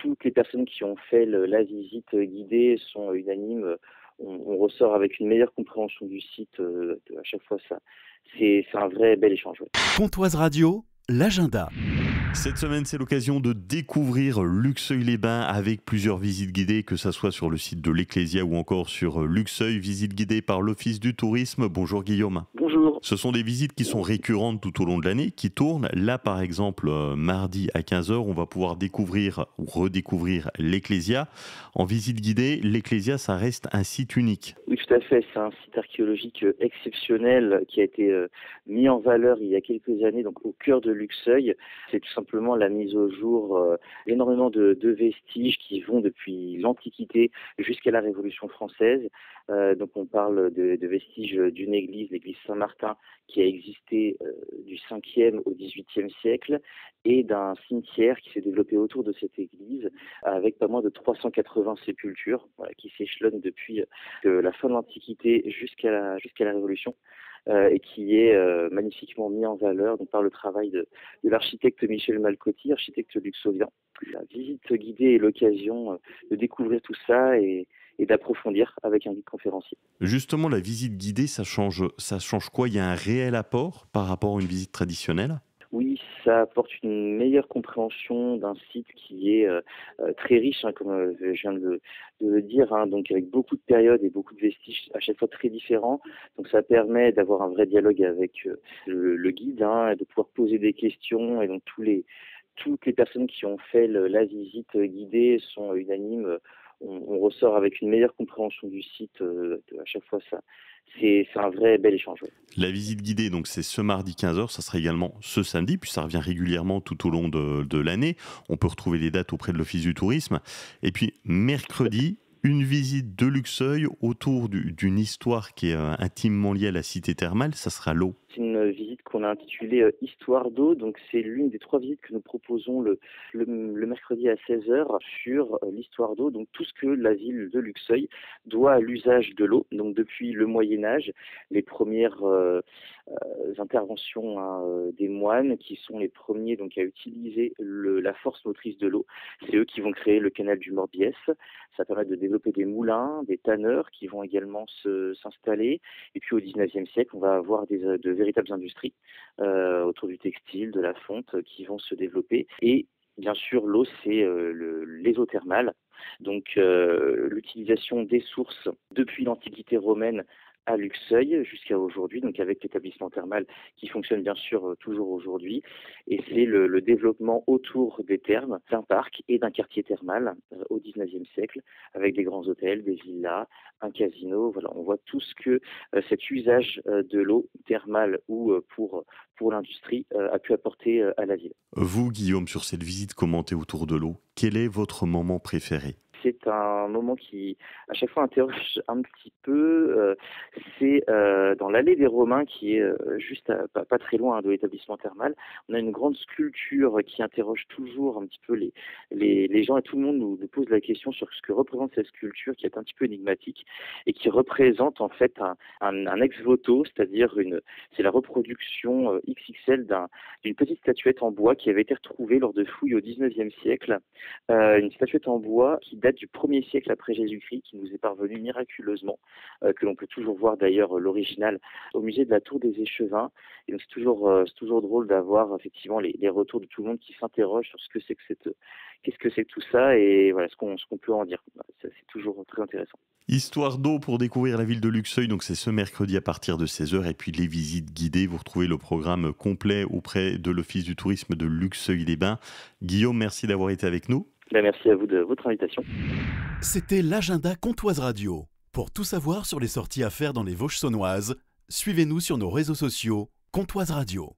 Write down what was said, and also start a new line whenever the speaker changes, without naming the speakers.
toutes les personnes qui ont fait la visite guidée sont unanimes. On ressort avec une meilleure compréhension du site. À chaque fois, c'est un vrai bel échange. Ouais.
Pontoise Radio, l'agenda.
Cette semaine, c'est l'occasion de découvrir Luxeuil-les-Bains avec plusieurs visites guidées, que ce soit sur le site de l'Ecclésia ou encore sur Luxeuil, visite guidée par l'Office du tourisme. Bonjour Guillaume.
Bonjour.
Ce sont des visites qui sont récurrentes tout au long de l'année, qui tournent. Là, par exemple, mardi à 15h, on va pouvoir découvrir ou redécouvrir l'Ecclésia. En visite guidée, l'Ecclésia, ça reste un site unique.
Oui, tout à fait. C'est un site archéologique exceptionnel qui a été mis en valeur il y a quelques années, donc au cœur de Luxeuil. C'est tout simplement la mise au jour énormément de vestiges qui vont depuis l'Antiquité jusqu'à la Révolution française. Donc on parle de vestiges d'une église, l'église Saint-Martin, qui a existé du 5e au 18e siècle, et d'un cimetière qui s'est développé autour de cette église avec pas moins de 380 sépultures qui s'échelonnent depuis la fin de l'Antiquité jusqu'à la Révolution. Et qui est magnifiquement mis en valeur donc, par le travail de l'architecte Michel Malcotti, architecte luxovian. La visite guidée est l'occasion de découvrir tout ça et d'approfondir avec un guide conférencier.
Justement, la visite guidée, ça change quoi? Il y a un réel apport par rapport à une visite traditionnelle?
Oui, ça apporte une meilleure compréhension d'un site qui est très riche, comme je viens de le dire, donc avec beaucoup de périodes et beaucoup de vestiges à chaque fois très différents. Donc ça permet d'avoir un vrai dialogue avec le guide, et de pouvoir poser des questions. Et donc toutes les personnes qui ont fait la visite guidée sont unanimes. On ressort avec une meilleure compréhension du site. À chaque fois, c'est un vrai bel échange. Ouais.
La visite guidée, donc c'est ce mardi 15h, ça sera également ce samedi, puis ça revient régulièrement tout au long de l'année. On peut retrouver les dates auprès de l'Office du tourisme. Et puis mercredi, une visite de Luxeuil autour d'une histoire qui est intimement liée à la cité thermale, ça sera l'eau.
C'est une visite qu'on a intitulée Histoire d'eau. Donc c'est l'une des 3 visites que nous proposons le mercredi à 16h sur l'histoire d'eau. Donc tout ce que la ville de Luxeuil doit à l'usage de l'eau. Donc depuis le Moyen-Âge, les premières interventions des moines qui sont les premiers donc à utiliser la force motrice de l'eau. C'est eux qui vont créer le canal du Morbiès. Ça permet de développer des moulins, des tanneurs qui vont également s'installer. Et puis au 19e siècle, on va avoir de véritables industries autour du textile, de la fonte qui vont se développer. Et bien sûr, l'eau, c'est les eaux thermales. Donc l'utilisation des sources depuis l'Antiquité romaine à Luxeuil jusqu'à aujourd'hui, donc avec l'établissement thermal qui fonctionne bien sûr toujours aujourd'hui. Et c'est le développement autour des thermes, d'un parc et d'un quartier thermal au 19e siècle, avec des grands hôtels, des villas, un casino. Voilà, on voit tout ce que cet usage de l'eau thermale ou pour l'industrie a pu apporter à la ville.
Vous, Guillaume, sur cette visite commentée autour de l'eau, quel est votre moment préféré?
C'est un moment qui, à chaque fois, interroge un petit peu. C'est dans l'allée des Romains, qui est juste pas très loin de l'établissement thermal. On a une grande sculpture qui interroge toujours un petit peu les gens, et tout le monde nous pose la question sur ce que représente cette sculpture, qui est un petit peu énigmatique et qui représente en fait un ex-voto, c'est-à-dire c'est la reproduction XXL d'une petite statuette en bois qui avait été retrouvée lors de fouilles au 19e siècle. Une statuette en bois qui date du 1er siècle après Jésus-Christ, qui nous est parvenue miraculeusement, que l'on peut toujours voir d'ailleurs l'original au musée de la Tour des Échevins. Et donc c'est toujours drôle d'avoir effectivement les retours de tout le monde qui s'interroge sur qu'est-ce que c'est que tout ça, et voilà ce qu'on peut en dire. C'est toujours très intéressant.
Histoire d'eau pour découvrir la ville de Luxeuil, donc c'est ce mercredi à partir de 16h, et puis les visites guidées, vous retrouvez le programme complet auprès de l'Office du tourisme de Luxeuil-les-Bains. Guillaume, merci d'avoir été avec nous.
Merci à vous de votre invitation.
C'était l'agenda Pontoise Radio. Pour tout savoir sur les sorties à faire dans les Vosges saunoises, suivez-nous sur nos réseaux sociaux Pontoise Radio.